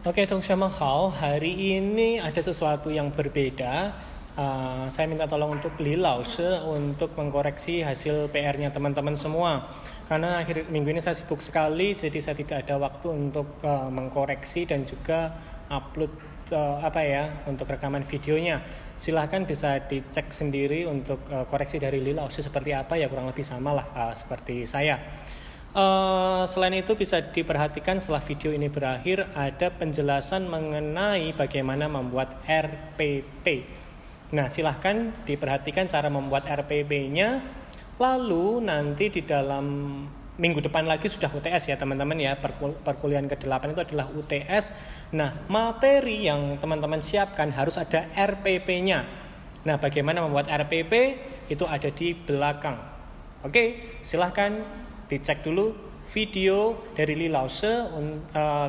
Oke, teman-teman, hari ini ada sesuatu yang berbeda. Saya minta tolong untuk Li Laoshi untuk mengkoreksi hasil PR-nya teman-teman semua. Karena akhir minggu ini saya sibuk sekali, jadi saya tidak ada waktu untuk mengkoreksi dan juga upload untuk rekaman videonya. Silahkan bisa dicek sendiri untuk koreksi dari Li Laoshi seperti apa, ya kurang lebih sama lah seperti saya. Selain itu bisa diperhatikan setelah video ini berakhir ada penjelasan mengenai bagaimana membuat RPP. Nah, silahkan diperhatikan cara membuat RPP-nya. Lalu nanti di dalam minggu depan lagi sudah UTS ya teman-teman ya, perkuliahan ke-8 itu adalah UTS. Nah, materi yang teman-teman siapkan harus ada RPP-nya. Nah, bagaimana membuat RPP itu ada di belakang. Oke, silahkan dicek dulu video dari Li Laoshi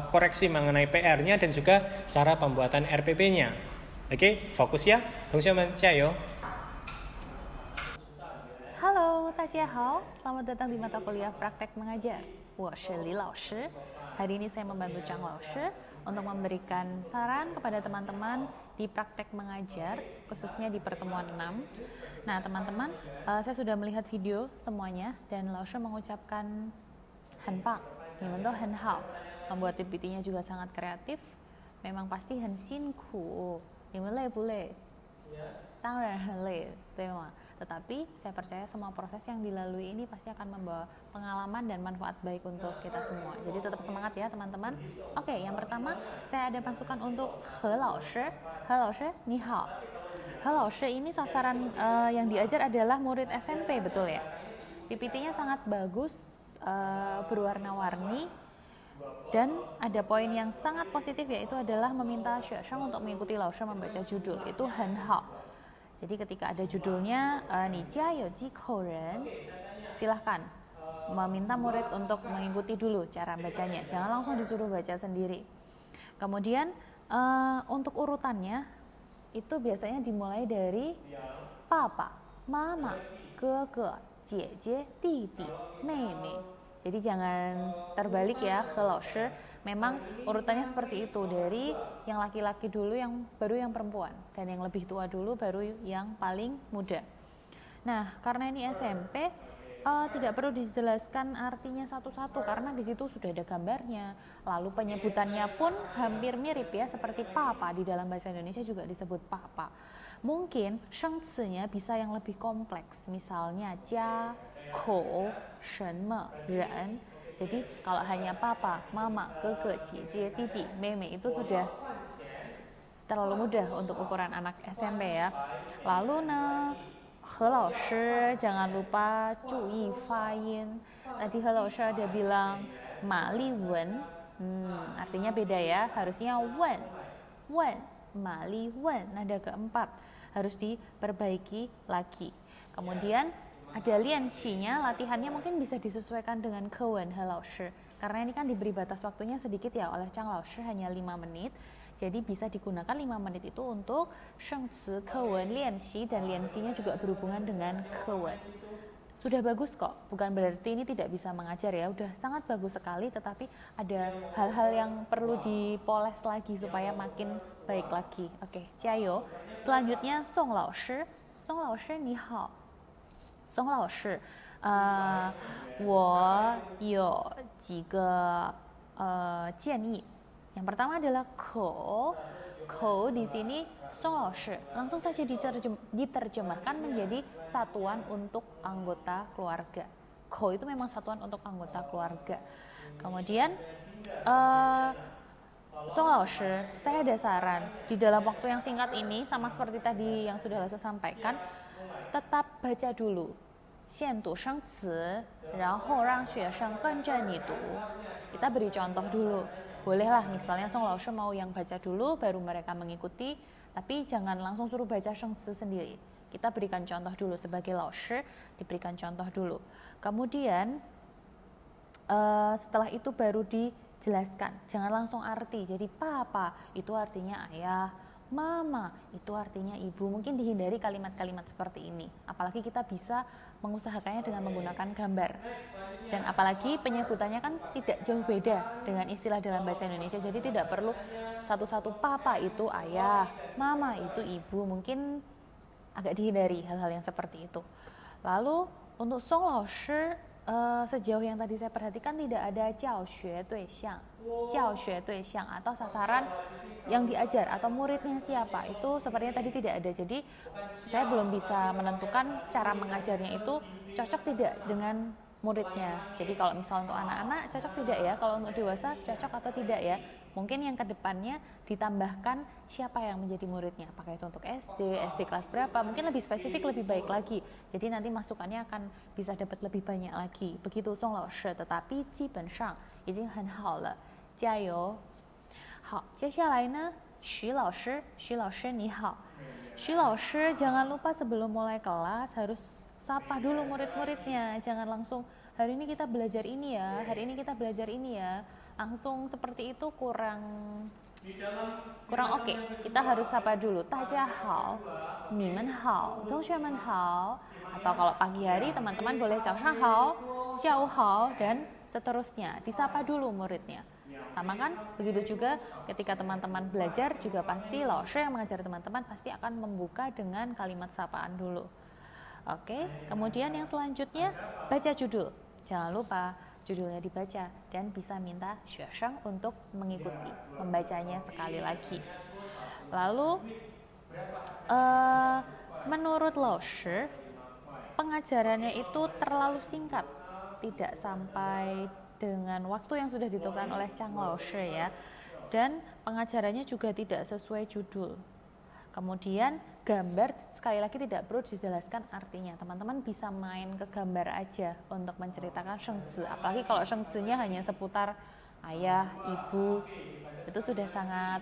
koreksi mengenai PR-nya dan juga cara pembuatan RPP-nya. Oke, fokus ya. 同学们加油. Halo, 大家好. Selamat datang di mata kuliah praktek mengajar. 我是李老师. Hari ini saya membantu Chang Laoshi untuk memberikan saran kepada teman-teman di praktek mengajar, khususnya di pertemuan 6. Nah, teman-teman, saya sudah melihat video semuanya dan Laoshi mengucapkan 很棒, 你们都很好. Membuat PPT-nya juga sangat kreatif. Memang pasti 很辛苦. 你们累不累? 当然很累, 对吗? Tetapi saya percaya semua proses yang dilalui ini pasti akan membawa pengalaman dan manfaat baik untuk kita semua. Jadi tetap semangat ya teman-teman. Oke, yang pertama saya ada masukan untuk He Laoshi. He Laoshi, ni hao. He Laoshi ini sasaran yang diajar adalah murid SMP, betul ya? PPT-nya sangat bagus, berwarna-warni. Dan ada poin yang sangat positif, yaitu adalah meminta Xuesheng untuk mengikuti Laoshi membaca judul. Itu Han Hao. Jadi ketika ada judulnya Ni jia you ji kou ren, silahkan meminta murid untuk mengikuti dulu cara bacanya. Jangan langsung disuruh baca sendiri. Kemudian untuk urutannya itu biasanya dimulai dari papa, mama, gege, jie, didi, mei. Jadi jangan terbalik ya ke Laoshi. Memang urutannya seperti itu, dari yang laki-laki dulu, yang baru yang perempuan, dan yang lebih tua dulu baru yang paling muda. Nah, karena ini SMP, tidak perlu dijelaskan artinya satu-satu karena di situ sudah ada gambarnya. Lalu penyebutannya pun hampir mirip ya, seperti papa di dalam bahasa Indonesia juga disebut papa. Mungkin shengci-nya bisa yang lebih kompleks, misalnya jia, kou, shenme, ren. Jadi kalau hanya papa, mama, gege, jie, didi, meme itu sudah terlalu mudah untuk ukuran anak SMP ya. Lalu He Laoshi jangan lupa cuyi fayin. Tadi He Laoshi ada bilang ma li wen, artinya beda ya. Harusnya wen, ma li wen. Nada keempat harus diperbaiki lagi. Kemudian ada lianxinya, latihannya mungkin bisa disesuaikan dengan kewen He Laoshi. Karena ini kan diberi batas waktunya sedikit ya oleh Chang Laoshi, hanya 5 menit. Jadi bisa digunakan 5 menit itu untuk shengci, kewen, lianxi, dan lianxinya juga berhubungan dengan kewen. Sudah bagus kok, bukan berarti ini tidak bisa mengajar ya. Udah sangat bagus sekali, tetapi ada hal-hal yang perlu dipoles lagi supaya makin baik lagi. Oke, jiayo. Selanjutnya Song Laoshi. Song Laoshi, ni hao. 宋老师，我有几个建议. Yang pertama adalah kou di sini Song Laoshi langsung saja diterjemahkan menjadi satuan untuk anggota keluarga. Kou itu memang satuan untuk anggota keluarga. Kemudian Song Laoshi, saya ada saran di dalam waktu yang singkat ini, sama seperti tadi yang sudah Laoshi sampaikan, tetap baca dulu. 先读生词，然后让学生跟着你读. Kita beri contoh dulu. Bolehlah misalnya Song Laoshi mau yang baca dulu baru mereka mengikuti, tapi jangan langsung suruh baca shengci sendiri. Kita berikan contoh dulu sebagai Laoshi, diberikan contoh dulu. Kemudian setelah itu baru dijelaskan. Jangan langsung arti. Jadi papa itu artinya ayah, mama itu artinya ibu. Mungkin dihindari kalimat-kalimat seperti ini. Apalagi kita bisa mengusahakannya dengan menggunakan gambar. Dan apalagi penyebutannya kan tidak jauh beda dengan istilah dalam bahasa Indonesia. Jadi tidak perlu satu-satu papa itu ayah, mama itu ibu. Mungkin agak dihindari hal-hal yang seperti itu. Lalu untuk Song Lao Shi, sejauh yang tadi saya perhatikan tidak ada jiao xue dui xiang atau sasaran yang diajar atau muridnya siapa, itu sepertinya tadi tidak ada. Jadi saya belum bisa menentukan cara mengajarnya itu cocok tidak dengan muridnya. Jadi kalau misal untuk anak-anak cocok tidak ya, kalau untuk dewasa cocok atau tidak ya. Mungkin yang kedepannya ditambahkan siapa yang menjadi muridnya, apakah itu untuk SD kelas berapa, mungkin lebih spesifik lebih baik lagi. Jadi nanti masukannya akan bisa dapat lebih banyak lagi. Begitu Song Lao Shi, tetapi 基本上已经很好了，加油。好，接下来呢，徐老师你好。徐老师 jangan lupa sebelum mulai kelas harus sapa dulu murid-muridnya, jangan langsung hari ini kita belajar ini ya, hari ini kita belajar ini ya. Langsung seperti itu kurang oke. Kita harus sapa dulu. 大家好，你们好，同学们好. Atau kalau pagi hari teman-teman boleh 早上好，下午好, dan seterusnya. Disapa dulu muridnya. Sama kan? Begitu juga ketika teman-teman belajar juga pasti Lao Shi yang mengajar teman-teman pasti akan membuka dengan kalimat sapaan dulu. Oke, kemudian yang selanjutnya baca judul. Jangan lupa judulnya dibaca dan bisa minta xuesheng untuk mengikuti membacanya sekali lagi. Lalu menurut Lao Shi pengajarannya itu terlalu singkat, tidak sampai dengan waktu yang sudah ditentukan oleh Chang Lao Shi ya, dan pengajarannya juga tidak sesuai judul. Kemudian gambar sekali lagi tidak perlu dijelaskan artinya, teman-teman bisa main ke gambar aja untuk menceritakan shengzi. Apalagi kalau shengzi-nya hanya seputar ayah, ibu, itu sudah sangat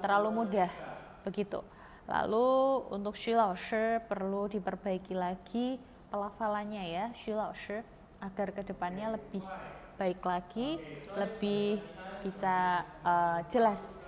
terlalu mudah begitu. Lalu untuk Xu Lao Shi perlu diperbaiki lagi pelafalannya ya, Xu Lao Shi, agar kedepannya lebih baik lagi, lebih bisa jelas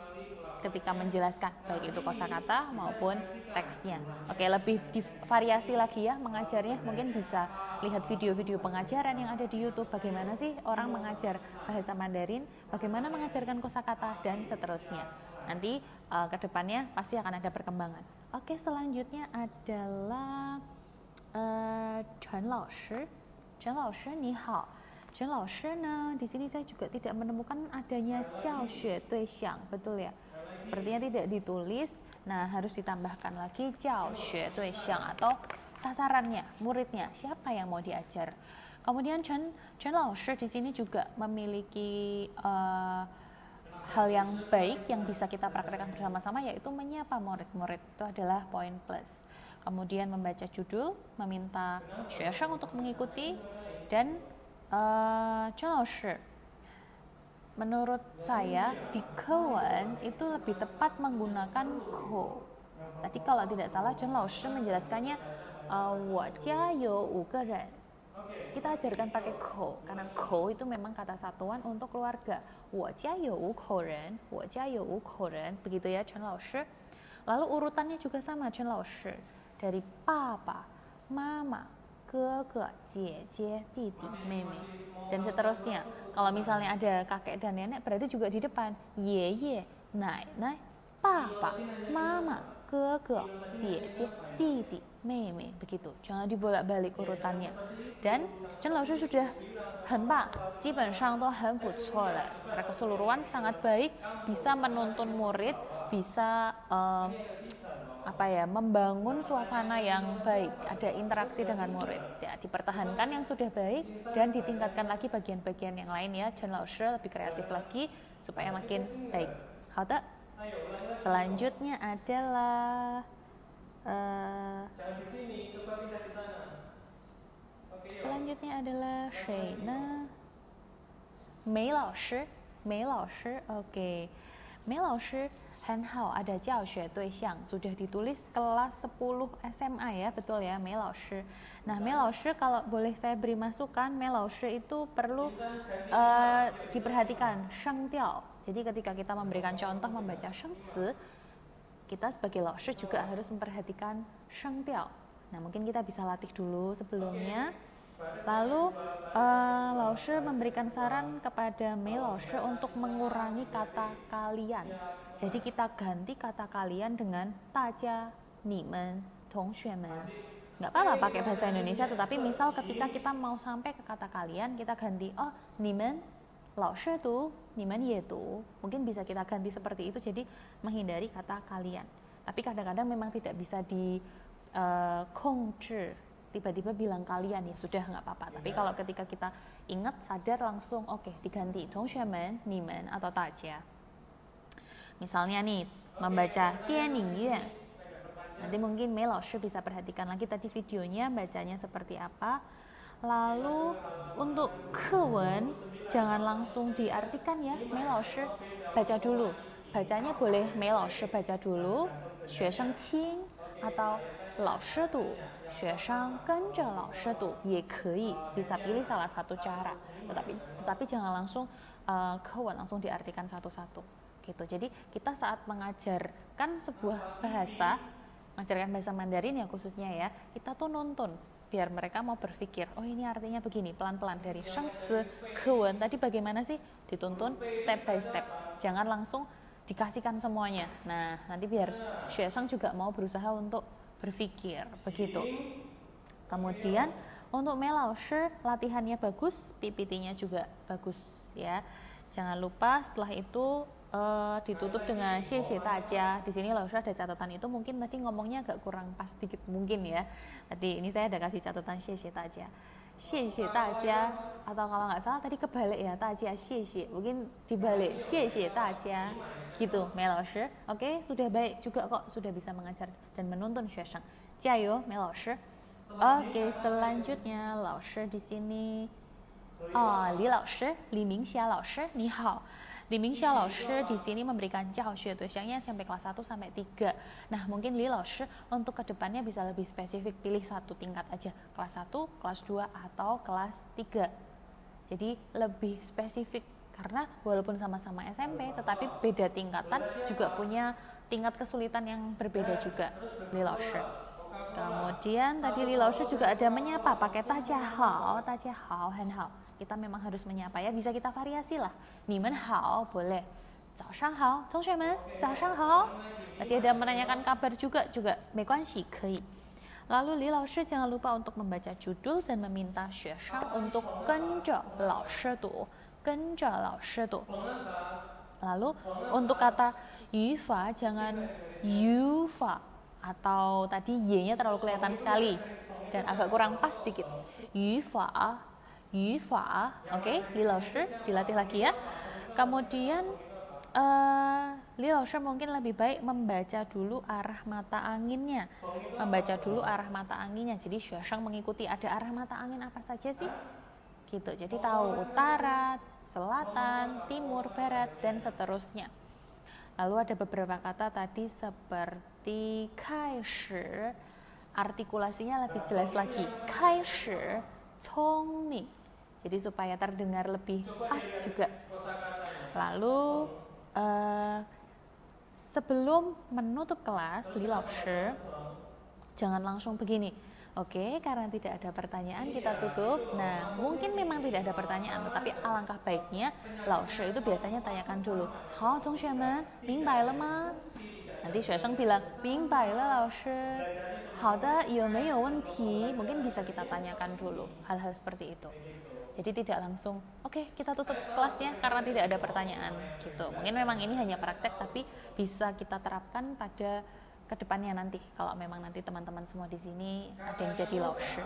ketika menjelaskan baik itu kosakata maupun teksnya. Oke, lebih divariasi lagi ya mengajarnya, mungkin bisa lihat video-video pengajaran yang ada di YouTube, bagaimana sih orang mengajar bahasa Mandarin, bagaimana mengajarkan kosakata dan seterusnya. Nanti kedepannya pasti akan ada perkembangan. Oke, selanjutnya adalah Chen Lao Shi. Chen Lao Shi, ni hao. Chen Lao Shi di sini saya juga tidak menemukan adanya jiao xue dui xiang, betul ya? Sepertinya tidak ditulis. Nah, harus ditambahkan lagi jiao xue dui xiang atau sasarannya, muridnya, siapa yang mau diajar. Kemudian Chen Lao Shi di sini juga memiliki hal yang baik yang bisa kita praktekkan bersama-sama, yaitu menyapa murid-murid. Itu adalah poin plus. Kemudian membaca judul, meminta xuesheng untuk mengikuti, dan Chen Lao Shi, menurut saya di Kewen itu lebih tepat menggunakan ko. Tadi kalau tidak salah Chen Lao Shi menjelaskannya wo jia you 5个人. Kita ajarkan pakai ko karena ko itu memang kata satuan untuk keluarga. Wo jia you 5口人, wo jia you 5口人, begitu ya Chen Lao Shi. Lalu urutannya juga sama Chen Lao Shi, dari papa, mama, 哥哥、姐姐、弟弟、妹妹, dan seterusnya. Kalau misalnya ada kakek dan nenek berarti juga di depan ye, naik, papa, mama, 哥哥、姐姐、弟弟、妹妹, begitu. Jangan dibolak-balik urutannya. Dan Chen Lao Shi sudah 很棒, 基本上都很不错了. Secara keseluruhan sangat baik, bisa menuntun murid, bisa membangun suasana yang baik, ada interaksi dengan murid. Ya, dipertahankan yang sudah baik dan ditingkatkan lagi bagian-bagian yang lain ya. Chen Lao Shi lebih kreatif lagi supaya makin baik. Hada. Selanjutnya adalah Sheina Mei Lao Shi. Oke. Mei Lao Shi 很好, ada 教学对象, sudah ditulis kelas 10 SMA ya, betul ya, Mei Lao Shi. Nah, Mei Lao Shi kalau boleh saya beri masukan, Mei Lao Shi itu perlu diperhatikan sheng diao. Jadi ketika kita memberikan contoh membaca sheng ci, kita sebagai Lao Shi juga harus memperhatikan sheng diao. Nah, mungkin kita bisa latih dulu sebelumnya. Lalu Lao Shi memberikan saran kepada Mei Lao Shi untuk mengurangi kata kalian. Jadi kita ganti kata kalian dengan 大家、你们、同学们. Nggak apa-apa pakai bahasa Indonesia, tetapi misal ketika kita mau sampai ke kata kalian, kita ganti, oh, 你们老师tuh, 你们也tuh. Mungkin bisa kita ganti seperti itu, jadi menghindari kata kalian. Tapi kadang-kadang memang tidak bisa di控制, tiba-tiba bilang kalian, ya sudah nggak apa-apa. Tapi kalau ketika kita ingat, sadar langsung, oke, diganti 同学们、你们 atau 大家. Misalnya nih, membaca 电影院. Nanti mungkin Mei Lao Shi bisa perhatikan lagi tadi videonya, bacanya seperti apa. Lalu untuk kewen, jangan langsung diartikan ya, Mei Lao Shi baca dulu. Bacanya boleh Mei Lao Shi baca dulu, 学生听 atau 老师读 学生跟着老师读 也可以, bisa pilih salah satu cara. Tetapi jangan langsung kewen langsung diartikan satu-satu. Gitu. Jadi kita saat mengajarkan sebuah bahasa, mengajarkan bahasa Mandarin ya khususnya ya, kita tuh nonton biar mereka mau berpikir, oh ini artinya begini, pelan-pelan dari shangzi kewen tadi bagaimana sih, dituntun step by step, jangan langsung dikasihkan semuanya. Nah, nanti biar syesheng juga mau berusaha untuk berpikir begitu. Kemudian untuk Mei Lao Shi latihannya bagus, PPT-nya juga bagus ya. Jangan lupa setelah itu ditutup dengan 谢谢大家. Di sini Lao Shi ada catatan itu, mungkin tadi ngomongnya agak kurang pas sedikit mungkin ya. Tadi ini saya ada kasih catatan 谢谢大家. 谢谢大家, atau kalau nggak salah tadi kebalik ya, 大家谢谢, mungkin dibalik 谢谢大家gitu Mei Lao Shi. Oke, sudah baik juga kok, sudah bisa mengajar dan menuntun syesheng. Jiayo Mei Lao Shi. Oke, selanjutnya Lao Shi di sini Li Lao Shi, Li Mingxia Lao Shi, ni hao. Li Mingxia Lao Shi di sini memberikan jiaoxue tulisannya sampai kelas 1 sampai 3. Nah, mungkin Li Lao Shi untuk kedepannya bisa lebih spesifik, pilih satu tingkat aja, kelas 1, kelas 2 atau kelas 3. Jadi lebih spesifik karena walaupun sama-sama SMP tetapi beda tingkatan juga punya tingkat kesulitan yang berbeda juga Li Lao Shi. Kemudian tadi Li Lao Shi juga ada menyapa pakai 大家好, 大家好, 很好. Kita memang harus menyapa ya, bisa kita variasi lah. 你们好 boleh. 早上好, 同学们,早上好. Tadi ada menanyakan kabar juga, 没关系, 可以. Lalu Li Lao Shi jangan lupa untuk membaca judul dan meminta syesheng untuk 跟着老师读, 跟着老师读. Lalu untuk kata 语法 jangan 语法 atau tadi y-nya terlalu kelihatan sekali dan agak kurang pas sedikit. 语法 oke, Li Lao Shi dilatih lagi ya. Kemudian Li Lao Shi mungkin lebih baik membaca dulu arah mata anginnya. Jadi syesheng mengikuti ada arah mata angin apa saja sih? Gitu. Jadi tahu utara, selatan, timur, barat dan seterusnya. Lalu ada beberapa kata tadi seperti 开始, artikulasinya lebih jelas lagi. 开始聪明. Jadi supaya terdengar lebih pas juga. Lalu sebelum menutup kelas Li Lao Shi jangan langsung begini. Oke, karena tidak ada pertanyaan kita tutup. Nah, mungkin memang tidak ada pertanyaan, tetapi alangkah baiknya Lao Shi itu biasanya tanyakan dulu. 好，同学们，明白了吗? Nanti syesheng bilang 明白了，老师。好的，有没有问题? Mungkin bisa kita tanyakan dulu hal-hal seperti itu. Jadi tidak langsung, oke, kita tutup kelasnya karena tidak ada pertanyaan gitu. Mungkin memang ini hanya praktek, tapi bisa kita terapkan pada kedepannya nanti. Kalau memang nanti teman-teman semua di sini ada yang jadi Lao Shi.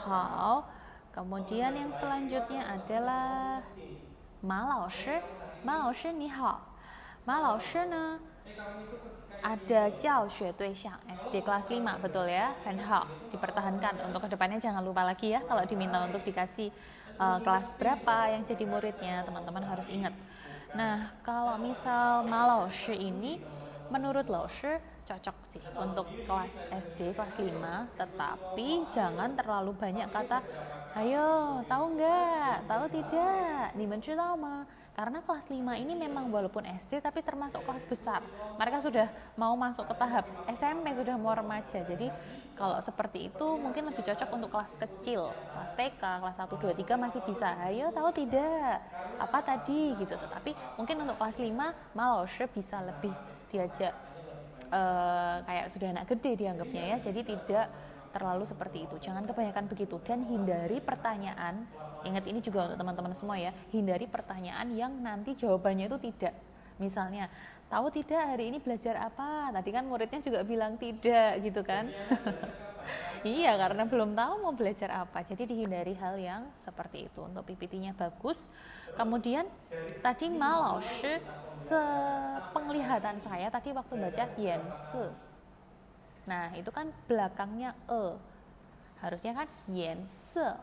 Hao. Kemudian yang selanjutnya adalah Ma Lao Shi. Ma Lao Shi ni hao. Ma Lao Shi ne ada jiaoxue duixiang SD kelas 5, betul ya? Han hao, dipertahankan untuk kedepannya, jangan lupa lagi ya kalau diminta untuk dikasih kelas berapa yang jadi muridnya, teman-teman harus ingat. Nah, kalau misal Ma Lao Shi ini menurut Lao Shi cocok sih untuk kelas SD kelas 5, tetapi jangan terlalu banyak kata ayo, tahu nggak? Tahu tidak? 你们知道吗? Karena kelas 5 ini memang walaupun SD tapi termasuk kelas besar. Mereka sudah mau masuk ke tahap SMP, sudah mau remaja. Jadi Kalau seperti itu mungkin lebih cocok untuk kelas kecil, kelas TK, kelas 1, 2, 3 masih bisa. Ayo tahu tidak? Apa tadi gitu. Tetapi mungkin untuk kelas 5, Malaoshe bisa lebih diajak kayak sudah anak gede dianggapnya ya. Jadi tidak terlalu seperti itu. Jangan kebanyakan begitu dan hindari pertanyaan. Ingat ini juga untuk teman-teman semua ya. Hindari pertanyaan yang nanti jawabannya itu tidak. Misalnya, tahu tidak hari ini belajar apa? Tadi kan muridnya juga bilang tidak gitu kan. Iya, karena belum tahu mau belajar apa. Jadi dihindari hal yang seperti itu. Untuk PPT-nya bagus. Kemudian tadi Malaoshe, sepenglihatan saya tadi waktu baca Yanse. Nah, itu kan belakangnya harusnya kan Yanse.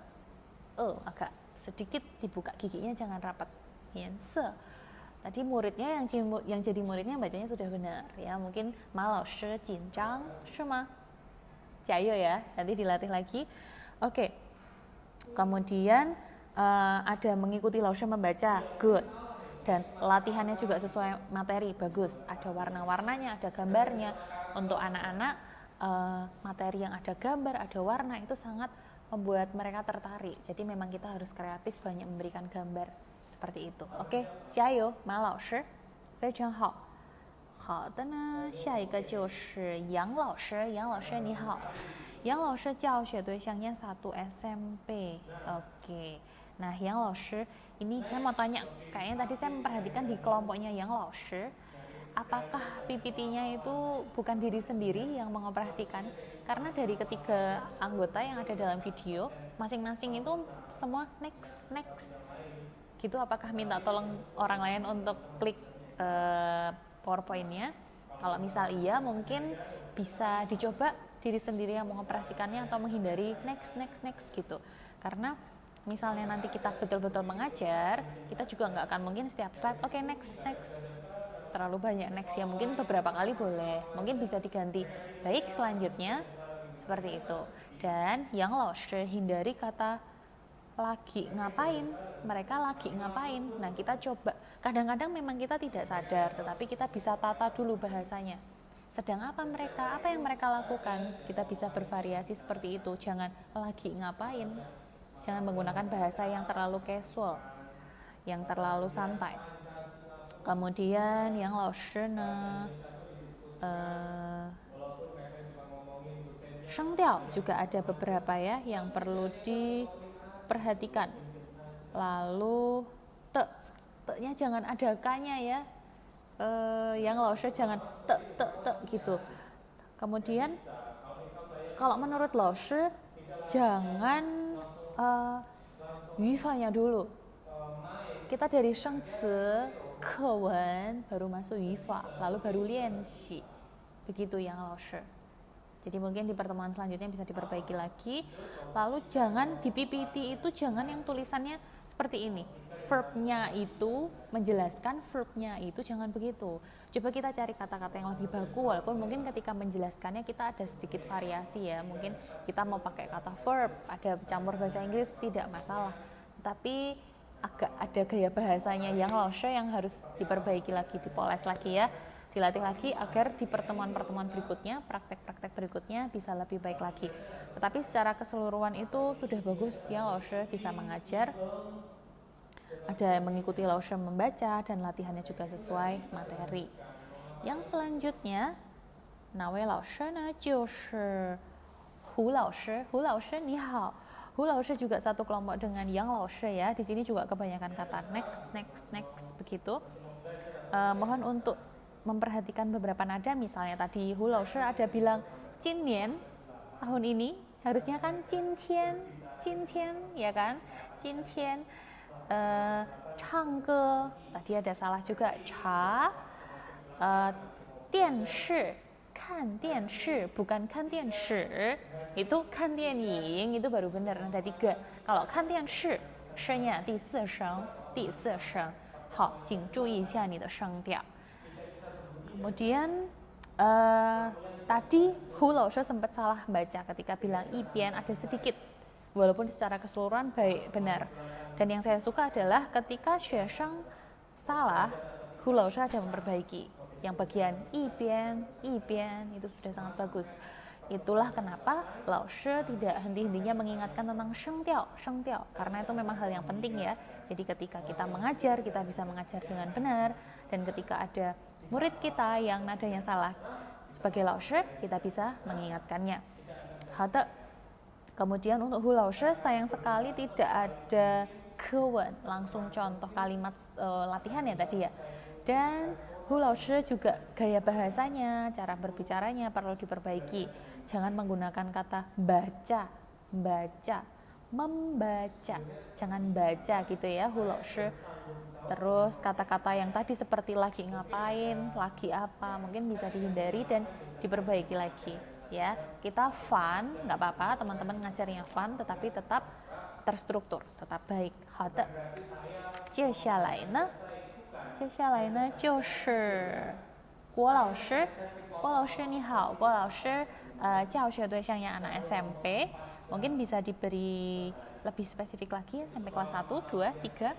Agak sedikit dibuka giginya, jangan rapat. Yanse. Tadi muridnya yang jadi muridnya bacanya sudah benar ya. Mungkin Malaoshe jinjang, shima? Jayo ya, nanti dilatih lagi. Oke. Kemudian ada mengikuti laoshe membaca, good. Dan latihannya juga sesuai materi, bagus. Ada warna-warnanya, ada gambarnya. Untuk anak-anak materi yang ada gambar, ada warna itu sangat membuat mereka tertarik. Jadi memang kita harus kreatif, banyak memberikan gambar. Seperti itu. Oke, 加油，马老师，非常好。好的呢，下一个就是杨老师。杨老师你好，杨老师教学对象-nya 1 SMP. Oke. Nah, Yang Laoshi, ini saya mau tanya, kayaknya tadi saya memperhatikan di kelompoknya Yang Laoshi, apakah PPT-nya itu bukan diri sendiri yang mengoperasikan? Karena dari ketiga anggota yang ada dalam video, masing-masing itu semua next. Gitu, apakah minta tolong orang lain untuk klik PowerPoint-nya? Kalau misal iya, mungkin bisa dicoba diri sendiri yang mengoperasikannya atau menghindari next gitu. Karena misalnya nanti kita betul-betul mengajar, kita juga nggak akan mungkin setiap slide, oke, next. Terlalu banyak next ya, mungkin beberapa kali boleh. Mungkin bisa diganti, baik selanjutnya, seperti itu. Dan Yang Laoshi, hindari kata lagi ngapain, mereka lagi ngapain. Nah, kita coba, kadang-kadang memang kita tidak sadar, tetapi kita bisa tata dulu bahasanya. Sedang apa mereka, apa yang mereka lakukan, kita bisa bervariasi seperti itu. Jangan lagi ngapain, jangan menggunakan bahasa yang terlalu casual, yang terlalu santai. Kemudian Yang Laoshi shengdiao juga ada beberapa ya yang perlu diperhatikan. Lalu te-nya jangan ada k-nya ya. Yang Laoshi jangan te gitu. Kemudian kalau menurut Laoshi jangan yufanya dulu. Kita dari shengci, kewen, baru masuk yufa, lalu baru lianxi. Begitu Yang Laoshi. Jadi mungkin di pertemuan selanjutnya bisa diperbaiki lagi. Lalu jangan di PPT itu jangan yang tulisannya seperti ini. Verbnya itu, menjelaskan verbnya itu jangan begitu. Coba kita cari kata-kata yang lebih baku, walaupun mungkin ketika menjelaskannya kita ada sedikit variasi ya. Mungkin kita mau pakai kata verb, ada campur bahasa Inggris, tidak masalah. Tapi agak ada gaya bahasanya Yang Laoshi yang harus diperbaiki lagi, dipoles lagi ya. Dilatih lagi agar di pertemuan-pertemuan berikutnya, praktek-praktek berikutnya bisa lebih baik lagi. Tetapi secara keseluruhan itu sudah bagus ya, Laoshi bisa mengajar. Ada mengikuti Laoshi membaca dan latihannya juga sesuai materi. Yang selanjutnya, Nawe Laoshi ne jiushi Hu Laoshi. Hu Laoshi ni hao. Hu Laoshi juga satu kelompok dengan Yang Laoshi ya. Di sini juga kebanyakan kata next begitu. Mohon untuk memperhatikan beberapa nada, misalnya tadi Hu Laoshi ada bilang Jinian, tahun ini, harusnya kan Jintian ya kan, Jintian. Changge, tadi ada salah juga, cha, dianshi, kan dianshi, bukan kan dianshi, itu kan dianying, itu baru benar, nada 3. Kalau kan dianshi, 声呀第4声，好，请注意一下你的声调。Kemudian tadi Hu Laoshi sempat salah baca ketika bilang ipian, ada sedikit, walaupun secara keseluruhan baik benar. Dan yang saya suka adalah ketika Xuesheng salah, Hu Laoshi ada memperbaiki. Yang bagian ipian itu sudah sangat bagus. Itulah kenapa Lao Shi tidak henti-hentinya mengingatkan tentang sheng tiao, karena itu memang hal yang penting ya. Jadi ketika kita mengajar, kita bisa mengajar dengan benar, dan ketika ada murid kita yang nadanya salah, sebagai Lao Shi kita bisa mengingatkannya. Hada. Kemudian untuk Hu Lao Shi sayang sekali tidak ada kewen, langsung contoh kalimat latihan ya tadi ya. Dan Hu Lao Shi juga gaya bahasanya, cara berbicaranya perlu diperbaiki. Jangan menggunakan kata baca, membaca. Jangan baca gitu ya, Hu Lao Shi. Terus kata-kata yang tadi seperti lagi ngapain, lagi apa, mungkin bisa dihindari dan diperbaiki lagi. Ya, kita fun, nggak apa-apa, teman-teman ngajarnya fun, tetapi tetap terstruktur, tetap baik. 好的，接下来呢就是郭老师。郭老师你好，郭老师，教学对象yang anak SMP, mungkin bisa diberi lebih spesifik lagi sampai kelas 1, 2, 3.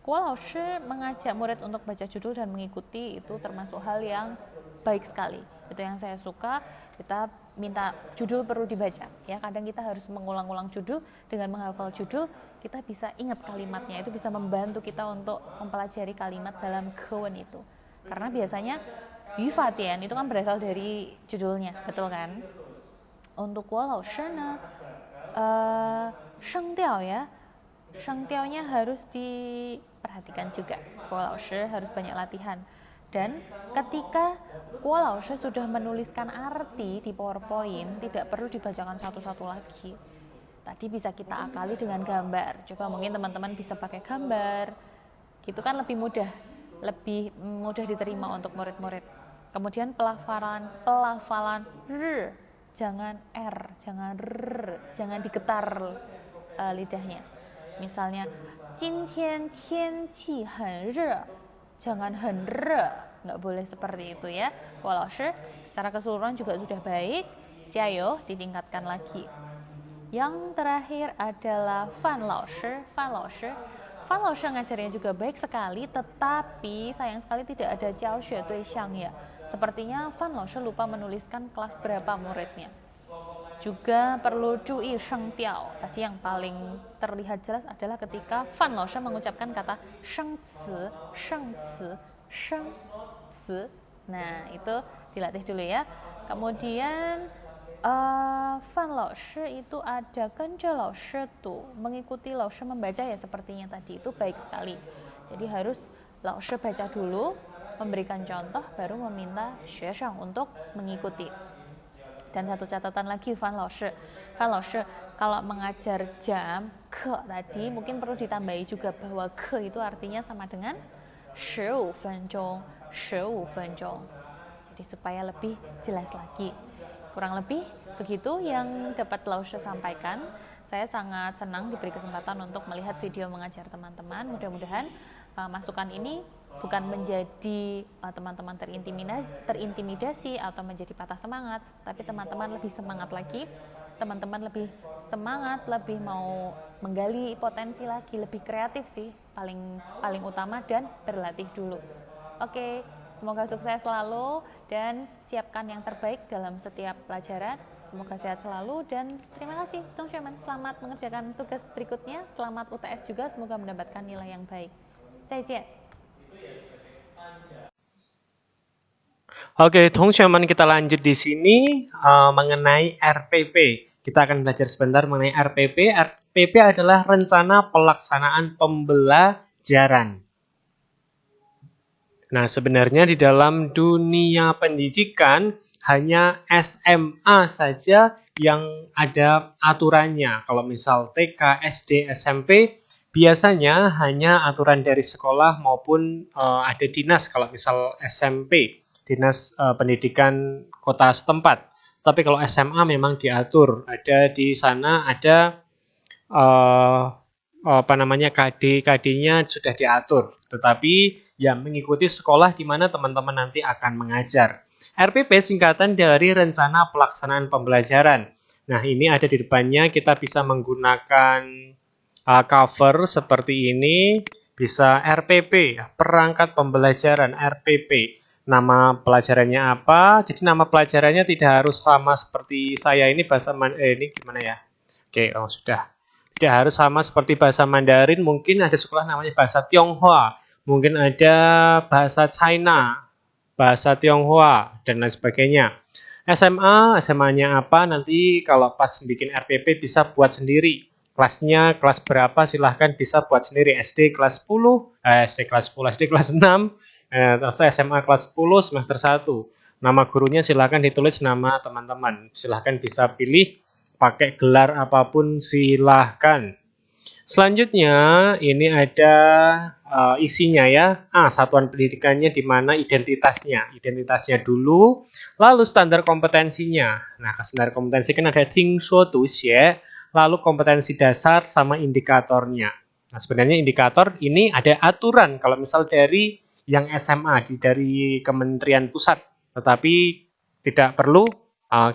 Guo Lao Shi mengajak murid untuk baca judul dan mengikuti, itu termasuk hal yang baik sekali. Itu yang saya suka. Kita minta judul perlu dibaca ya, kadang kita harus mengulang-ulang judul. Dengan menghafal judul kita bisa ingat kalimatnya, itu bisa membantu kita untuk mempelajari kalimat dalam kewen itu, karena biasanya yu fa dian itu kan berasal dari judulnya, betul kan? Untuk Guo Lao Shi sheng tiao ya, sheng tiao-nya harus diperhatikan juga. Guo Lao Shi harus banyak latihan. Dan ketika Guo Lao Shi sudah menuliskan arti di PowerPoint, tidak perlu dibacakan satu-satu lagi. Tadi bisa kita akali dengan gambar. Coba mungkin teman-teman bisa pakai gambar. Gitu kan lebih mudah diterima untuk murid-murid. Kemudian pelafalan r, jangan r, jangan r, jangan digetar lidahnya. Misalnya, 今天天气很热. Jangan 很热, nggak boleh seperti itu ya. Guo Lao Shi secara keseluruhan juga sudah baik. Jiayo, ditingkatkan lagi. Yang terakhir adalah Fan Lao Shi. Fan Lao Shi ngajarnya juga baik sekali, tetapi sayang sekali tidak ada jiao xue dui xiang ya. Sepertinya Fan Lao Shi lupa menuliskan kelas berapa muridnya. Juga perlu cui sheng tiao. Tadi yang paling terlihat jelas adalah ketika Fan Lao Shi mengucapkan kata sheng ci. Nah, itu dilatih dulu ya. Kemudian Fan Lao Shi itu ada Genje Lao Shi tu, mengikuti Lao Shi membaca ya, sepertinya tadi itu baik sekali. Jadi harus Lao Shi baca dulu, memberikan contoh, baru meminta xuesheng untuk mengikuti. Dan satu catatan lagi, Fan Lao Shi kalau mengajar jam ke tadi mungkin perlu ditambahi juga bahwa ke itu artinya sama dengan 15分钟. Jadi supaya lebih jelas lagi. Kurang lebih begitu yang dapat Lao Shi sampaikan. Saya sangat senang diberi kesempatan untuk melihat video mengajar teman-teman. Mudah-mudahan masukan ini bukan menjadi teman-teman terintimidasi atau menjadi patah semangat, tapi teman-teman lebih semangat lagi, teman-teman lebih semangat, lebih mau menggali potensi lagi, lebih kreatif sih paling utama, dan berlatih dulu. Oke, semoga sukses selalu dan siapkan yang terbaik dalam setiap pelajaran. Semoga sehat selalu dan terima kasih Teman-teman, selamat mengerjakan tugas berikutnya, selamat UTS juga, semoga mendapatkan nilai yang baik. 再见. Oke, 同学们, kita lanjut di sini mengenai RPP. Kita akan belajar sebentar mengenai RPP. RPP adalah rencana pelaksanaan pembelajaran. Nah, sebenarnya di dalam dunia pendidikan hanya SMA saja yang ada aturannya. Kalau misal TK, SD, SMP, biasanya hanya aturan dari sekolah maupun ada dinas, kalau misal SMP, dinas pendidikan kota setempat. Tapi kalau SMA memang diatur, ada di sana ada KD-nya sudah diatur. Tetapi yang mengikuti sekolah di mana teman-teman nanti akan mengajar. RPP singkatan dari rencana pelaksanaan pembelajaran. Nah, ini ada di depannya, kita bisa menggunakan cover seperti ini, bisa RPP, perangkat pembelajaran RPP. nama pelajarannya apa. Jadi nama pelajarannya tidak harus sama seperti saya ini ini gimana ya? Oke, oh sudah. Tidak harus sama seperti bahasa Mandarin, mungkin ada sekolah namanya bahasa Tionghoa, mungkin ada bahasa China, bahasa Tionghoa, dan lain sebagainya. SMA-nya apa, nanti kalau pas bikin RPP bisa buat sendiri. Kelasnya kelas berapa silahkan bisa buat sendiri. SD kelas 10, SD kelas 6, terus SMA kelas 10 semester 1. Nama gurunya silahkan ditulis nama teman-teman. Silahkan bisa pilih pakai gelar apapun silahkan. Selanjutnya ini ada isinya ya. Satuan pendidikannya di mana identitasnya. Identitasnya dulu, lalu standar kompetensinya. Nah, standar kompetensi kan ada ting shuo du xie, lalu kompetensi dasar sama indikatornya. Nah, sebenarnya indikator ini ada aturan kalau misal dari yang SMA dari Kementerian Pusat, tetapi tidak perlu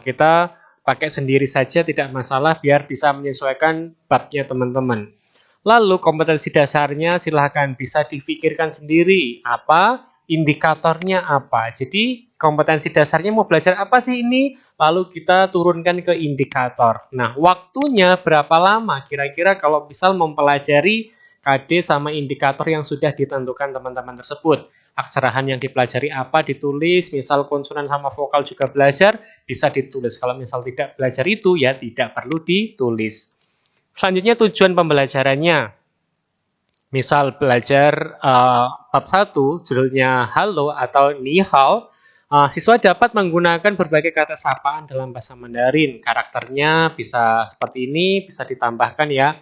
kita pakai sendiri saja, tidak masalah, biar bisa menyesuaikan babnya teman-teman. Lalu kompetensi dasarnya silahkan bisa dipikirkan sendiri, apa indikatornya apa. Jadi kompetensi dasarnya mau belajar apa sih ini? Lalu kita turunkan ke indikator. Nah, waktunya berapa lama kira-kira kalau misal mempelajari KD sama indikator yang sudah ditentukan teman-teman tersebut. Aksarahan yang dipelajari apa ditulis, misal konsonan sama vokal juga belajar, bisa ditulis. Kalau misal tidak belajar itu, ya tidak perlu ditulis. Selanjutnya tujuan pembelajarannya. Misal belajar bab 1, judulnya halo atau ni hao, siswa dapat menggunakan berbagai kata sapaan dalam bahasa Mandarin. Karakternya bisa seperti ini, bisa ditambahkan ya,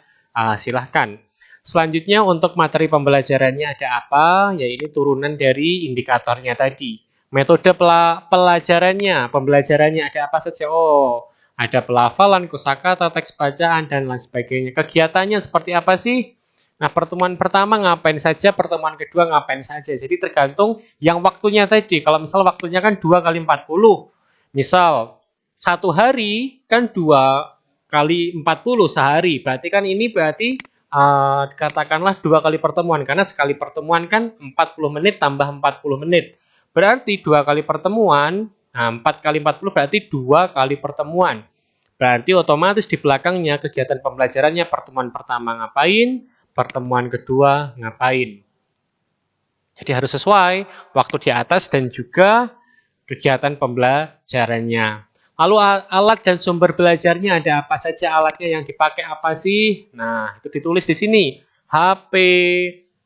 silahkan. Selanjutnya untuk materi pembelajarannya ada apa? Ya ini turunan dari indikatornya tadi. Metode pembelajarannya ada apa saja? Oh, ada pelafalan, kosakata, teks bacaan, dan lain sebagainya. Kegiatannya seperti apa sih? Nah, pertemuan pertama ngapain saja, pertemuan kedua ngapain saja. Jadi tergantung yang waktunya tadi. Kalau misal waktunya kan 2 kali 40. Misal, 1 hari kan 2 kali 40 sehari. Berarti kan ini katakanlah 2 kali pertemuan. Karena sekali pertemuan kan 40 menit tambah 40 menit. Berarti 2 kali pertemuan, 4 kali 40 berarti 2 kali pertemuan. Berarti otomatis di belakangnya kegiatan pembelajarannya pertemuan pertama ngapain, pertemuan kedua ngapain. Jadi harus sesuai waktu di atas dan juga kegiatan pembelajarannya. Lalu alat dan sumber belajarnya ada apa saja, alatnya yang dipakai apa sih? Nah, itu ditulis di sini. HP,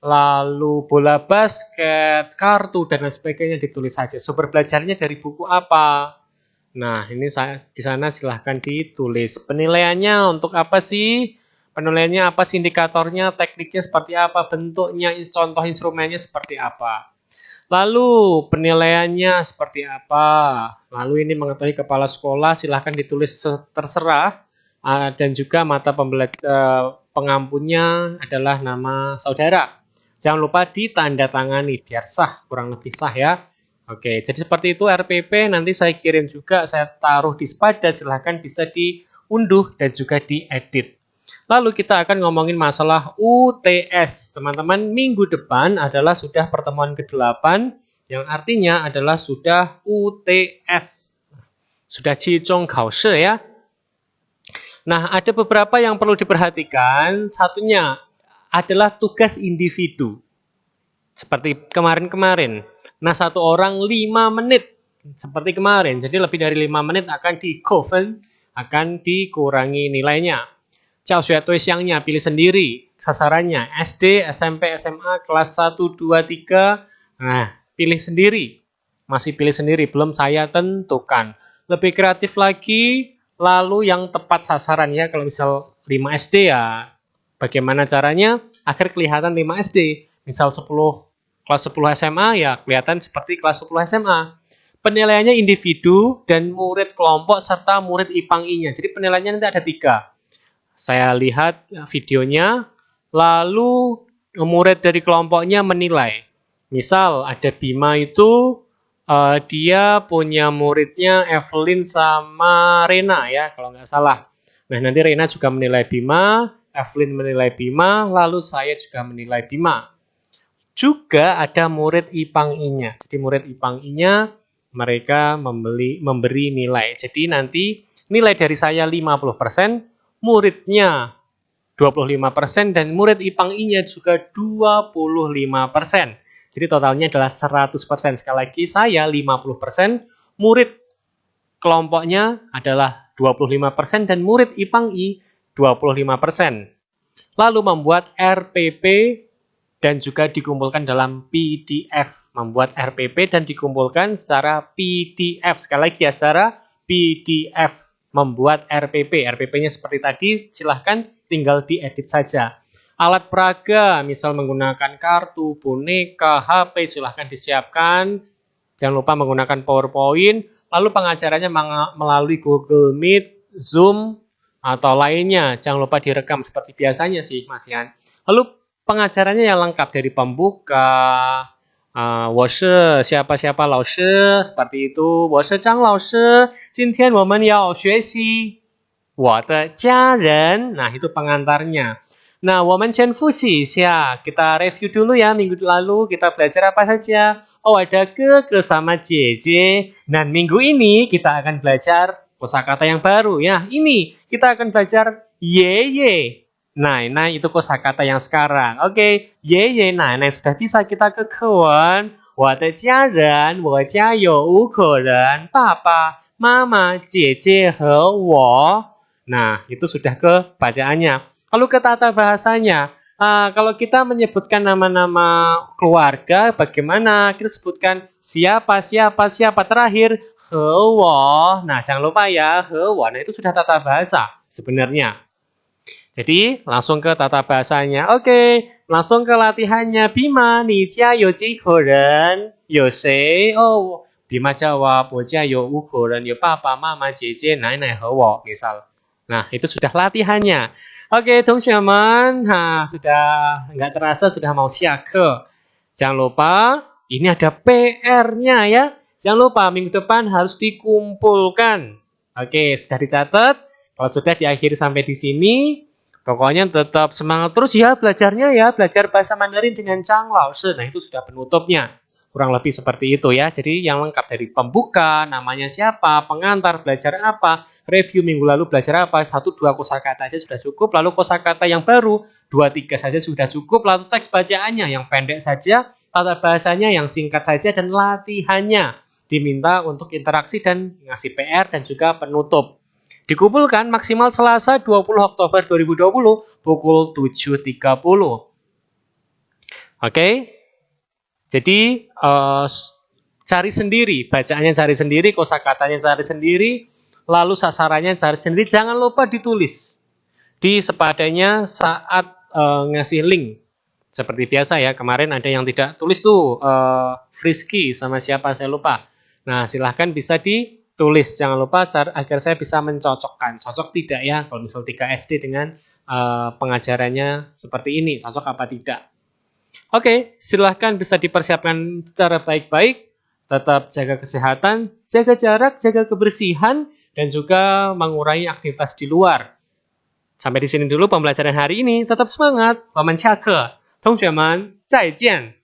lalu bola basket, kartu, dan lain sebagainya ditulis saja. Sumber belajarnya dari buku apa? Nah, ini di sana silahkan ditulis. Penilaiannya untuk apa sih? Penilaiannya apa sih, indikatornya, tekniknya seperti apa, bentuknya, contoh instrumennya seperti apa. Lalu penilaiannya seperti apa. Lalu ini mengetahui kepala sekolah, silahkan ditulis terserah. Dan juga mata pengampunnya adalah nama saudara. Jangan lupa ditandatangani biar sah, kurang lebih sah ya. Oke, jadi seperti itu RPP. Nanti saya kirim juga, saya taruh di Spada, silahkan bisa diunduh dan juga diedit. Lalu kita akan ngomongin masalah UTS. Teman-teman, minggu depan adalah sudah pertemuan ke-8, yang artinya adalah sudah UTS. Sudah Jizhong Kaoshi ya. Nah, ada beberapa yang perlu diperhatikan. Satunya adalah tugas individu. Seperti kemarin-kemarin. Nah, 1 orang 5 menit. Seperti kemarin. Jadi lebih dari 5 menit akan akan dikurangi nilainya. Xiangnya pilih sendiri, sasarannya SD, SMP, SMA, kelas 1, 2, 3. Nah, pilih sendiri. Masih pilih sendiri, belum saya tentukan. Lebih kreatif lagi, lalu yang tepat sasaran ya. Kalau misal 5 SD ya, bagaimana caranya agar kelihatan 5 SD? Misal kelas 10 SMA ya, kelihatan seperti kelas 10 SMA. Penilaiannya individu dan murid kelompok serta murid IPANG-I-nya. Jadi penilaiannya nanti ada 3. Saya lihat videonya, lalu murid dari kelompoknya menilai. Misal ada Bima itu, dia punya muridnya Evelyn sama Rena ya, kalau nggak salah. Nah, nanti Rena juga menilai Bima, Evelyn menilai Bima, lalu saya juga menilai Bima. juga ada murid IPANG I-nya. Jadi murid IPANG I-nya mereka memberi nilai. Jadi nanti nilai dari saya 50%, muridnya 25%, dan murid IPANG I-nya juga 25%. Jadi totalnya adalah 100%. Sekali lagi saya 50%, murid kelompoknya adalah 25%, dan murid IPANG I 25%. Lalu membuat RPP dan juga dikumpulkan dalam PDF. Membuat RPP dan dikumpulkan secara PDF. Sekali lagi ya, secara PDF. Membuat RPP. RPP-nya seperti tadi, silahkan tinggal diedit saja. Alat peraga, misal menggunakan kartu, boneka, HP, silahkan disiapkan. Jangan lupa menggunakan PowerPoint. Lalu pengajarannya melalui Google Meet, Zoom, atau lainnya. Jangan lupa direkam seperti biasanya sih, Mas Yan. Lalu pengajarannya yang lengkap dari pembuka, 我是 siapa-siapa 老师 seperti itu. 我是张老师，今天我们要学习我的家人. Nah, itu pengantarnya. Nah, 我们先复习一下. Kita review dulu ya, minggu lalu kita belajar apa saja. Oh, ada ke sama jeje. Dan minggu ini kita akan belajar kosakata yang baru ya. Ini kita akan belajar ye. Nah, itu kosakata yang sekarang. Oke, ye. Nah, sudah bisa kita ke kewan. 我的家人，我家有5口人，爸爸、妈妈、姐姐和我. Nah, itu sudah ke bacaannya. Lalu ke tata bahasanya. Kalau kita menyebutkan nama-nama keluarga, bagaimana? Kita sebutkan siapa terakhir, 和我. Nah, jangan lupa ya, 和我. Nah, itu sudah tata bahasa sebenarnya. Jadi, langsung ke tata bahasanya. Oke, langsung ke latihannya. Bima, 你家有几口人？有谁？哦，Bima jawab, 我家有5口人，有爸爸妈妈姐姐奶奶和我 misal. Nah, itu sudah latihannya. Oke, teman-teman. Nah, sudah nggak terasa sudah mau siake. Jangan lupa, ini ada PR-nya ya. Jangan lupa, minggu depan harus dikumpulkan. Oke, sudah dicatat. Kalau sudah diakhiri sampai di sini, pokoknya tetap semangat terus ya belajarnya ya. Belajar bahasa Mandarin dengan Chang Lao Shi. Nah, itu sudah penutupnya. Kurang lebih seperti itu ya. Jadi yang lengkap dari pembuka, namanya siapa, pengantar, belajar apa, review minggu lalu belajar apa, 1-2 kosakata saja sudah cukup. Lalu kosakata yang baru, 2-3 saja sudah cukup. Lalu teks bacaannya yang pendek saja, tata bahasanya yang singkat saja, dan latihannya diminta untuk interaksi dan ngasih PR dan juga penutup. Dikumpulkan maksimal Selasa 20 Oktober 2020 pukul 7.30. Oke? Jadi, cari sendiri. Bacaannya cari sendiri, kosakatanya cari sendiri, lalu sasarannya cari sendiri. Jangan lupa ditulis di sepadanya saat ngasih link. Seperti biasa ya, kemarin ada yang tidak tulis tuh, Frisky sama siapa saya lupa. Nah, silahkan bisa ditulis. Jangan lupa agar saya bisa mencocokkan. Cocok tidak ya, kalau misal 3 SD dengan pengajarannya seperti ini, cocok apa tidak. Oke, silahkan bisa dipersiapkan secara baik-baik. Tetap jaga kesehatan, jaga jarak, jaga kebersihan, dan juga mengurangi aktivitas di luar. Sampai di sini dulu pembelajaran hari ini. Tetap semangat. 我们下课，同学们再见。